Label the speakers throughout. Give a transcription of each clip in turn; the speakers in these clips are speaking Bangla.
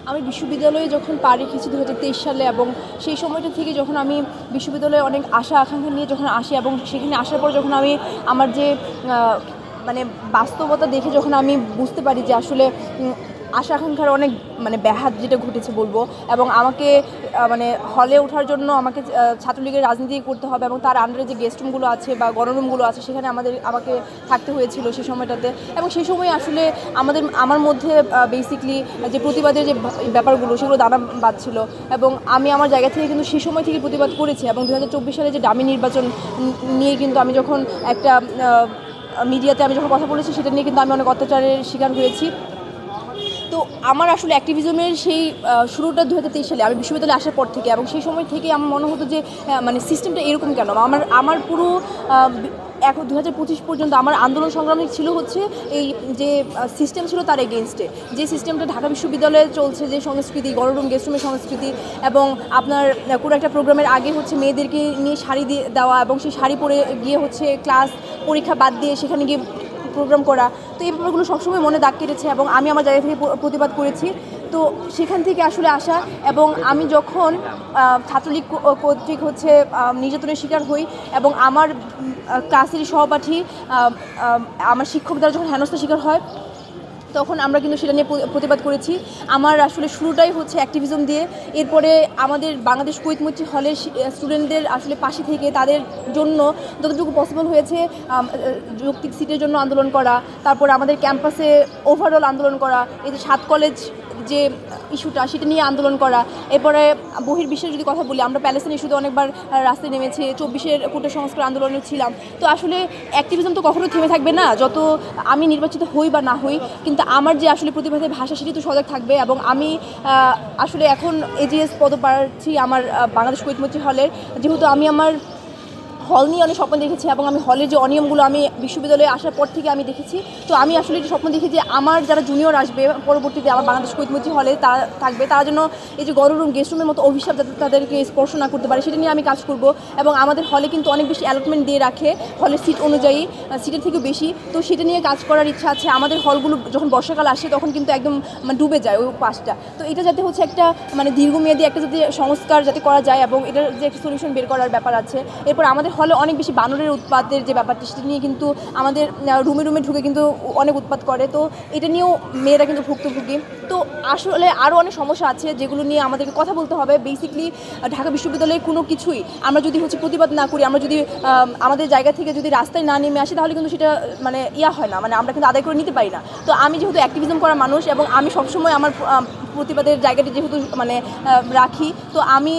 Speaker 1: আমি বিশ্ববিদ্যালয়ে যখন পা রেখেছি 2023 সালে, এবং সেই সময়টা থেকে যখন আমি বিশ্ববিদ্যালয়ে অনেক আশা আকাঙ্ক্ষা নিয়ে যখন আসি, এবং সেখানে আসার পর যখন আমি আমার যে মানে বাস্তবতা দেখে যখন আমি বুঝতে পারি যে আসলে আশা আকাঙ্ক্ষার অনেক ব্যাঘাত যেটা ঘটেছে বলবো, এবং আমাকে মানে হলে ওঠার জন্য আমাকে ছাত্রলীগের রাজনীতি করতে হবে, এবং তার আন্ডারে যে গেস্ট রুমগুলো আছে বা গণরুমগুলো আছে সেখানে আমাকে থাকতে হয়েছিল সেই সময়টাতে। এবং সেই সময় আসলে আমার মধ্যে বেসিকলি যে প্রতিবাদের যে ব্যাপারগুলো সেগুলো দানা বাঁধছিল, এবং আমি আমার জায়গা থেকে কিন্তু সেই সময় থেকে প্রতিবাদ করেছি। এবং 2024 সালে যে ডামি নির্বাচন নিয়ে কিন্তু আমি যখন একটা মিডিয়াতে আমি যখন কথা বলেছি, সেটা নিয়ে কিন্তু আমি অনেক অত্যাচারের শিকার হয়েছি। তো আমার আসলে অ্যাক্টিভিজমের সেই শুরুটা 2023 সালে, আমি বিশ্ববিদ্যালয়ে আসার পর থেকে, এবং সেই সময় থেকে আমার মনে হতো যে সিস্টেমটা এরকম কেন। আমার পুরো এখন 2025 পর্যন্ত আমার আন্দোলন সংগ্রামী ছিল হচ্ছে এই যে সিস্টেম ছিল তার এগেনস্টে, যে সিস্টেমটা ঢাকা বিশ্ববিদ্যালয়ে চলছে, যে সংস্কৃতি, গণরুম গেস্টরুমের সংস্কৃতি, এবং আপনার কোনো একটা প্রোগ্রামের আগে হচ্ছে মেয়েদেরকে নিয়ে শাড়ি দেওয়া, এবং সেই শাড়ি পরে গিয়ে হচ্ছে ক্লাস পরীক্ষা বাদ দিয়ে সেখানে গিয়ে প্রোগ্রাম করা। তো এই ব্যাপারগুলো সবসময় মনে দাগ কেটেছে, এবং আমি আমার জায়গা থেকে প্রতিবাদ করেছি। তো সেখান থেকে আসলে আসা, এবং আমি যখন ছাত্রলীগ কর্তৃক হচ্ছে নির্যাতনের শিকার হই, এবং আমার ক্লাসের সহপাঠী আমার শিক্ষক দ্বারা যখন হেনস্থার শিকার হয়, তখন আমরা কিন্তু সেটা নিয়ে প্রতিবাদ করেছি। আমার আসলে শুরুটাই হচ্ছে অ্যাক্টিভিজম দিয়ে। এরপরে আমাদের বাংলাদেশ কুয়েত মৈত্রী হলের স্টুডেন্টদের আসলে পাশে থেকে তাদের জন্য যতটুকু পসিবল হয়েছে যৌক্তিক সিটের জন্য আন্দোলন করা, তারপর আমাদের ক্যাম্পাসে ওভারঅল আন্দোলন করা, এই যে 7 কলেজ যে ইস্যুটা সেটা নিয়ে আন্দোলন করা। এরপরে বহির্বিশ্বের যদি কথা বলি, আমরা প্যালেস্টাইন ইস্যুতে অনেকবার রাস্তায় নেমেছি, 24-এর কোটা সংস্কার আন্দোলনে ছিলাম। তো আসলে অ্যাক্টিভিজম তো কখনো থেমে থাকবে না, যত আমি নির্বাচিত হই বা না হই, কিন্তু আমার যে আসলে প্রতিবাদের ভাষা সেটি তো সজাগ থাকবে। এবং আমি আসলে এখন এজিএস পদপ্রার্থী আমার বাংলাদেশ কুয়েত মৈত্রী হলের, যেহেতু আমি আমার হল নিয়ে অনেক স্বপ্ন দেখেছি, এবং আমি হলের যে অনিয়মগুলো আমি বিশ্ববিদ্যালয়ে আসার পর থেকে আমি দেখেছি। তো আমি আসলে একটি স্বপ্ন দেখি যে আমার যারা জুনিয়র আসবে পরবর্তীতে আমার বাংলাদেশ কুয়েত মৈত্রী হলে তারা থাকবে, তারা যেন এই যে গণরুম গেস্টরুমের মতো অভিশাপ যাতে তাদেরকে স্পর্শ না করতে পারে, সেটা নিয়ে আমি কাজ করব। এবং আমাদের হলে কিন্তু অনেক বেশি অ্যালটমেন্ট দিয়ে রাখে হলের সিট অনুযায়ী, সিটের থেকেও বেশি। তো সেটা নিয়ে কাজ করার ইচ্ছা আছে। আমাদের হলগুলো যখন বর্ষাকাল আসে তখন কিন্তু একদম ডুবে যায় ওই পাশটা। তো এটা যাতে হচ্ছে একটা দীর্ঘমেয়াদী একটা যাতে সংস্কার যাতে করা যায়, এবং এটার যে একটা সলিউশন বের করার ব্যাপার আছে। এরপর আমাদের হলে অনেক বেশি বানরের উৎপাতের যে ব্যাপারটা, সেটা নিয়ে কিন্তু আমাদের রুমে রুমে ঢুকে কিন্তু অনেক উৎপাত করে। তো এটা নিয়েও মেয়েরা কিন্তু ভুক্তভোগী। তো আসলে আরও অনেক সমস্যা আছে যেগুলো নিয়ে আমাদেরকে কথা বলতে হবে। বেসিকলি ঢাকা বিশ্ববিদ্যালয়ের কোনো কিছুই আমরা যদি হচ্ছে প্রতিবাদ না করি, আমরা যদি আমাদের জায়গা থেকে যদি রাস্তায় না নেমে আসি, তাহলে কিন্তু সেটা হয় না, আমরা কিন্তু আদায় করে নিতে পারি না। তো আমি যেহেতু অ্যাক্টিভিজম করা মানুষ, এবং আমি সবসময় আমার প্রতিবাদের জায়গাটি যেহেতু রাখি, তো আমি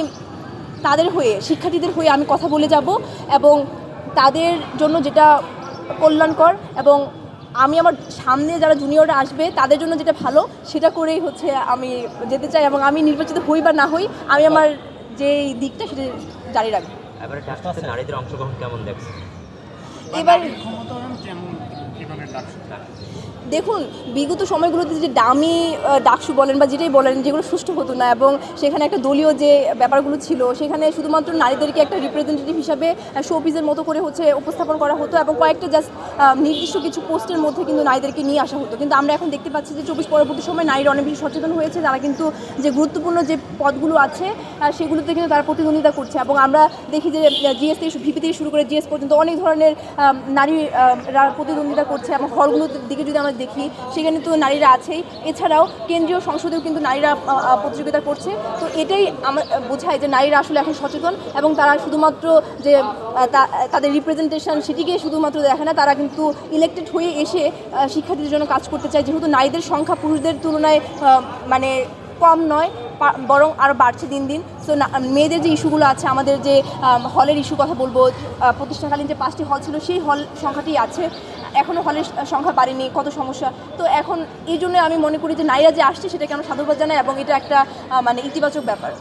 Speaker 1: তাদের হয়ে, শিক্ষার্থীদের হয়ে আমি কথা বলে যাব, এবং তাদের জন্য যেটা কল্যাণকর, এবং আমি আমার সামনে যারা জুনিয়ররা আসবে তাদের জন্য যেটা ভালো সেটা করেই হচ্ছে আমি যেতে চাই। এবং আমি নির্বাচিত হই বা না হই, আমি আমার যে দিকটা সেটা জারি রাখবো।
Speaker 2: এবারে নারীদের অংশগ্রহণ কেমন দেখছেন?
Speaker 1: এবার দেখুন, বিগত সময়গুলোতে যে ডামি ডাকসু বলেন বা যেটাই বলেন, যেগুলো সুষ্ঠু হতো না, এবং সেখানে একটা দলীয় যে ব্যাপারগুলো ছিল, সেখানে শুধুমাত্র নারীদেরকে একটা রিপ্রেজেন্টেটিভ হিসাবে শোপিসের মতো করে হচ্ছে উপস্থাপন করা হতো, এবং কয়েকটা জাস্ট নির্দিষ্ট কিছু পোস্টের মধ্যে কিন্তু নারীদেরকে নিয়ে আসা হতো। কিন্তু আমরা এখন দেখতে পাচ্ছি যে 24 পরবর্তী সময় নারীরা অনেক বেশি সচেতন হয়েছে, তারা কিন্তু যে গুরুত্বপূর্ণ যে পদগুলো আছে সেগুলোতে কিন্তু তারা প্রতিদ্বন্দ্বিতা করছে। এবং আমরা দেখি যে জিএস থেকে ভিপি থেকে শুরু করে জিএস পর্যন্ত অনেক ধরনের নারীরা প্রতিদ্বন্দ্বিতা করছে, এবং হলগুলোর দিকে যদি আমরা দেখি সেখানে তো নারীরা আছেই। এছাড়াও কেন্দ্রীয় সংসদেও কিন্তু নারীরা প্রতিযোগিতা করছে। তো এটাই আমার বোঝায় যে নারীরা আসলে এখন সচেতন, এবং তারা শুধুমাত্র যে তাদের রিপ্রেজেন্টেশন সেটিকে শুধুমাত্র দেখে না, তারা কিন্তু ইলেক্টেড হয়ে এসে শিক্ষার্থীদের জন্য কাজ করতে চায়। যেহেতু নারীদের সংখ্যা পুরুষদের তুলনায় কম নয়, বরং আরও বাড়ছে দিন দিন। সো মেয়েদের যে ইস্যুগুলো আছে, আমাদের যে হলের ইস্যু কথা বলবো, প্রতিষ্ঠাকালীন যে 5টি হল ছিল সেই হল সংখ্যাটি আছে, এখনও হলের সংখ্যা বাড়েনি, কত সমস্যা। তো এখন এই জন্য আমি মনে করি যে নারীরা যে আসছে সেটাকে আমরা সাধুবাদ জানাই, এবং এটা একটা ইতিবাচক ব্যাপার।